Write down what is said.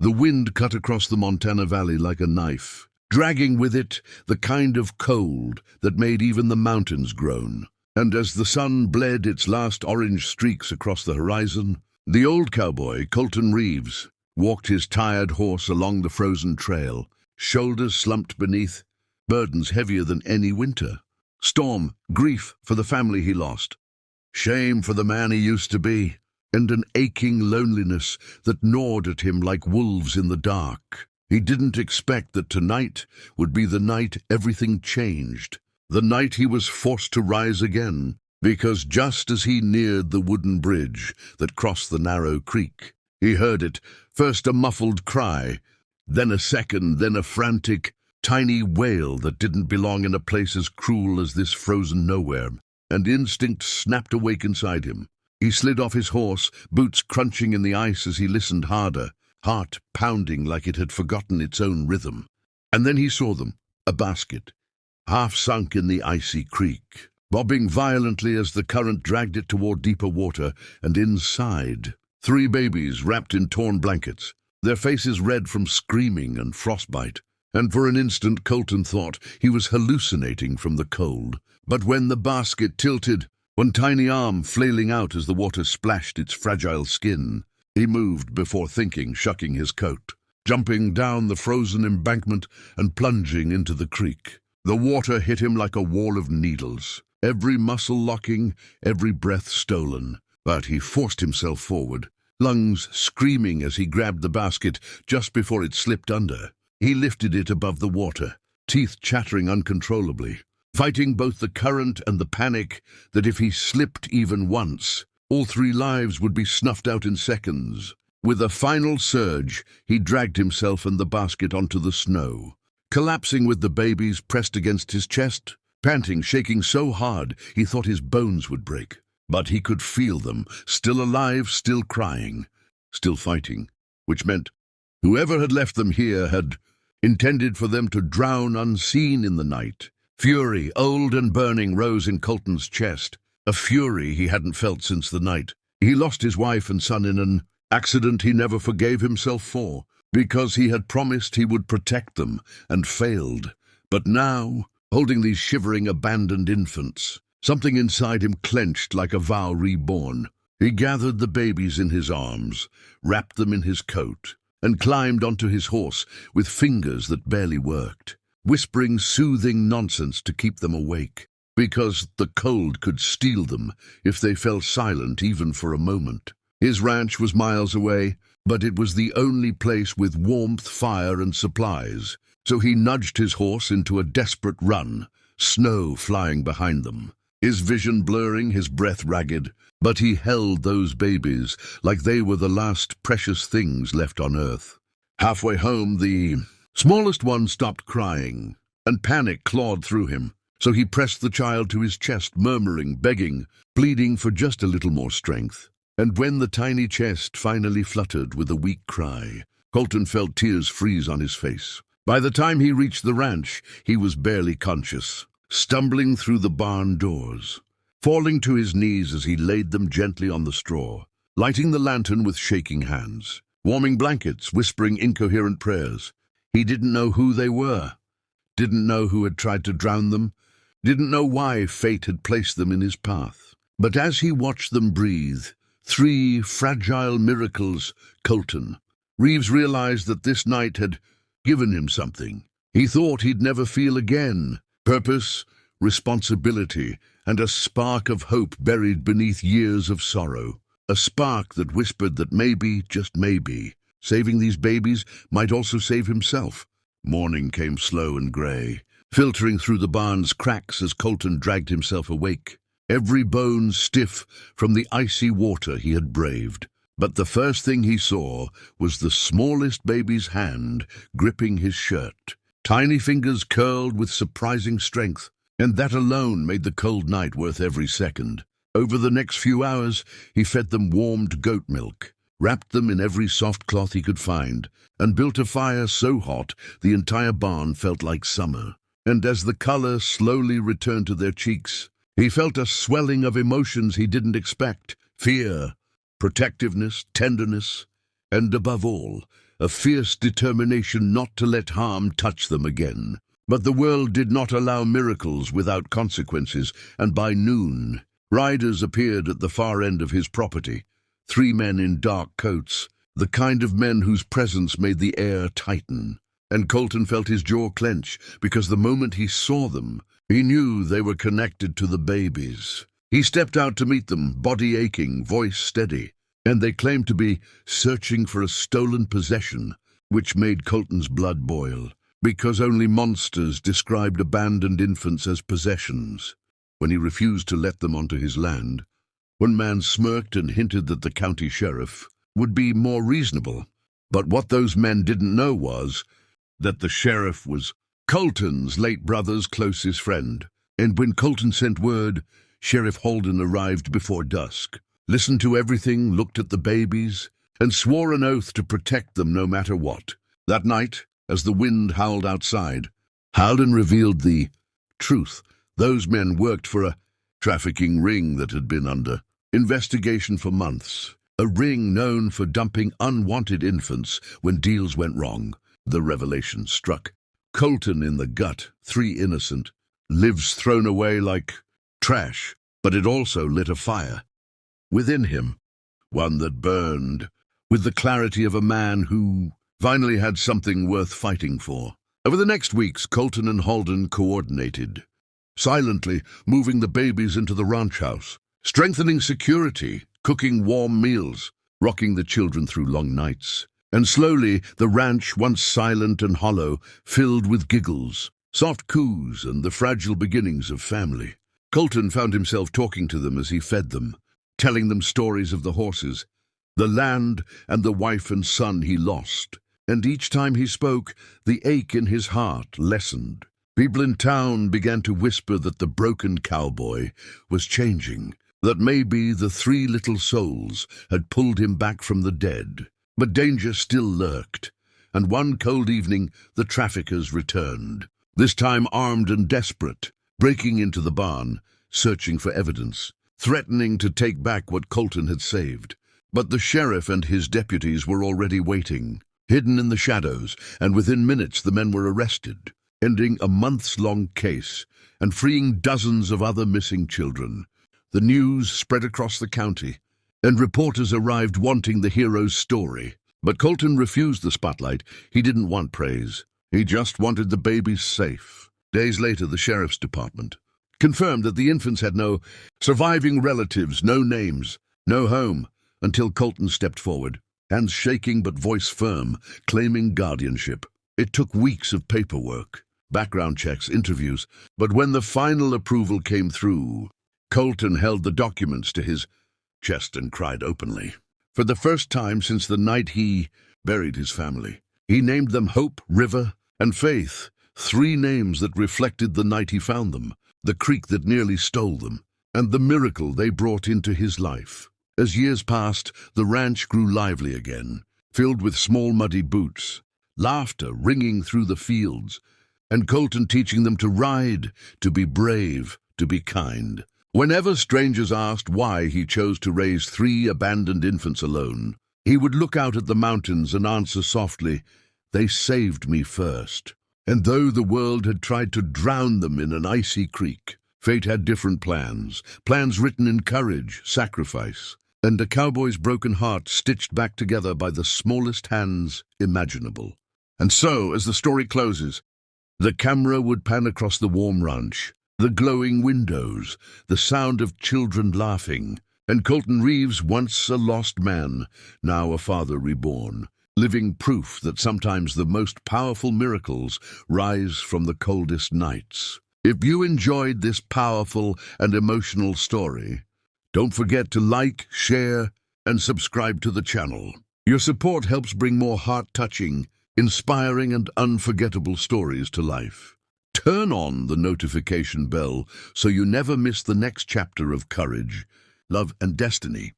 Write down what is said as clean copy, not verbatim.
The wind cut across the Montana Valley like a knife, dragging with it the kind of cold that made even the mountains groan. And as the sun bled its last orange streaks across the horizon, the old cowboy, Colton Reeves, walked his tired horse along the frozen trail, shoulders slumped beneath, burdens heavier than any winter. Storm, grief for the family he lost, shame for the man he used to be, and an aching loneliness that gnawed at him like wolves in the dark. He didn't expect that tonight would be the night everything changed, the night he was forced to rise again, because just as he neared the wooden bridge that crossed the narrow creek, he heard it, first a muffled cry, then a second, then a frantic, tiny wail that didn't belong in a place as cruel as this frozen nowhere, and instinct snapped awake inside him. He slid off his horse, boots crunching in the ice as he listened harder, heart pounding like it had forgotten its own rhythm. And then he saw them, a basket, half sunk in the icy creek, bobbing violently as the current dragged it toward deeper water, and inside, 3 babies wrapped in torn blankets, their faces red from screaming and frostbite. And for an instant Colton thought he was hallucinating from the cold. But when the basket tilted, one tiny arm flailing out as the water splashed its fragile skin, he moved before thinking, shucking his coat, jumping down the frozen embankment and plunging into the creek. The water hit him like a wall of needles, every muscle locking, every breath stolen. But he forced himself forward, lungs screaming as he grabbed the basket just before it slipped under. He lifted it above the water, teeth chattering uncontrollably, fighting both the current and the panic that if he slipped even once, all 3 lives would be snuffed out in seconds. With a final surge, he dragged himself and the basket onto the snow, collapsing with the babies pressed against his chest, panting, shaking so hard he thought his bones would break. But he could feel them, still alive, still crying, still fighting, which meant whoever had left them here had intended for them to drown unseen in the night. Fury, old and burning, rose in Colton's chest, a fury he hadn't felt since the night he lost his wife and son in an accident he never forgave himself for, because he had promised he would protect them and failed. But now, holding these shivering, abandoned infants, something inside him clenched like a vow reborn. He gathered the babies in his arms, wrapped them in his coat, and climbed onto his horse with fingers that barely worked, whispering soothing nonsense to keep them awake, because the cold could steal them if they fell silent even for a moment. His ranch was miles away, but it was the only place with warmth, fire, and supplies, so he nudged his horse into a desperate run, snow flying behind them, his vision blurring, his breath ragged, but he held those babies like they were the last precious things left on earth. Halfway home, the smallest one stopped crying, and panic clawed through him, so he pressed the child to his chest, murmuring, begging, pleading for just a little more strength. And when the tiny chest finally fluttered with a weak cry, Colton felt tears freeze on his face. By the time he reached the ranch, he was barely conscious, stumbling through the barn doors, falling to his knees as he laid them gently on the straw, lighting the lantern with shaking hands, warming blankets, whispering incoherent prayers. He didn't know who they were, didn't know who had tried to drown them, didn't know why fate had placed them in his path. But as he watched them breathe, 3 fragile miracles, Colton Reeves realized that this night had given him something he thought he'd never feel again: purpose, responsibility, and a spark of hope buried beneath years of sorrow. A spark that whispered that maybe, just maybe, saving these babies might also save himself. Morning came slow and grey, filtering through the barn's cracks as Colton dragged himself awake, every bone stiff from the icy water he had braved. But the first thing he saw was the smallest baby's hand gripping his shirt, tiny fingers curled with surprising strength, and that alone made the cold night worth every second. Over the next few hours, he fed them warmed goat milk, wrapped them in every soft cloth he could find, and built a fire so hot the entire barn felt like summer. And as the color slowly returned to their cheeks, he felt a swelling of emotions he didn't expect: fear, protectiveness, tenderness, and above all, a fierce determination not to let harm touch them again. But the world did not allow miracles without consequences, and by noon, riders appeared at the far end of his property. 3 men in dark coats, the kind of men whose presence made the air tighten. And Colton felt his jaw clench, because the moment he saw them, he knew they were connected to the babies. He stepped out to meet them, body aching, voice steady, and they claimed to be searching for a stolen possession, which made Colton's blood boil, because only monsters described abandoned infants as possessions. When he refused to let them onto his land, one man smirked and hinted that the county sheriff would be more reasonable. But what those men didn't know was that the sheriff was Colton's late brother's closest friend. And when Colton sent word, Sheriff Holden arrived before dusk, listened to everything, looked at the babies, and swore an oath to protect them no matter what. That night, as the wind howled outside, Holden revealed the truth. Those men worked for a trafficking ring that had been under investigation for months. A ring known for dumping unwanted infants when deals went wrong. The revelation struck Colton in the gut. 3 innocent lives thrown away like trash, but it also lit a fire within him, one that burned with the clarity of a man who finally had something worth fighting for. Over the next weeks, Colton and Holden coordinated, silently moving the babies into the ranch house, strengthening security, cooking warm meals, rocking the children through long nights. And slowly, the ranch, once silent and hollow, filled with giggles, soft coos, and the fragile beginnings of family. Colton found himself talking to them as he fed them, telling them stories of the horses, the land, and the wife and son he lost. And each time he spoke, the ache in his heart lessened. People in town began to whisper that the broken cowboy was changing, that maybe the 3 little souls had pulled him back from the dead. But danger still lurked, and one cold evening the traffickers returned, this time armed and desperate, breaking into the barn, searching for evidence, threatening to take back what Colton had saved. But the sheriff and his deputies were already waiting, hidden in the shadows, and within minutes the men were arrested, ending a months-long case and freeing dozens of other missing children. The news spread across the county, and reporters arrived wanting the hero's story. But Colton refused the spotlight. He didn't want praise. He just wanted the babies safe. Days later, the sheriff's department confirmed that the infants had no surviving relatives, no names, no home, until Colton stepped forward, hands shaking but voice firm, claiming guardianship. It took weeks of paperwork, background checks, interviews, but when the final approval came through, Colton held the documents to his chest and cried openly. For the first time since the night he buried his family, he named them Hope, River, and Faith, 3 names that reflected the night he found them, the creek that nearly stole them, and the miracle they brought into his life. As years passed, the ranch grew lively again, filled with small muddy boots, laughter ringing through the fields, and Colton teaching them to ride, to be brave, to be kind. Whenever strangers asked why he chose to raise 3 abandoned infants alone, he would look out at the mountains and answer softly, "They saved me first." And though the world had tried to drown them in an icy creek, fate had different plans, plans written in courage, sacrifice, and a cowboy's broken heart stitched back together by the smallest hands imaginable. And so, as the story closes, the camera would pan across the warm ranch, the glowing windows, the sound of children laughing, and Colton Reeves, once a lost man, now a father reborn, living proof that sometimes the most powerful miracles rise from the coldest nights. If you enjoyed this powerful and emotional story, don't forget to like, share, and subscribe to the channel. Your support helps bring more heart-touching, inspiring, and unforgettable stories to life. Turn on the notification bell so you never miss the next chapter of courage, love, and destiny.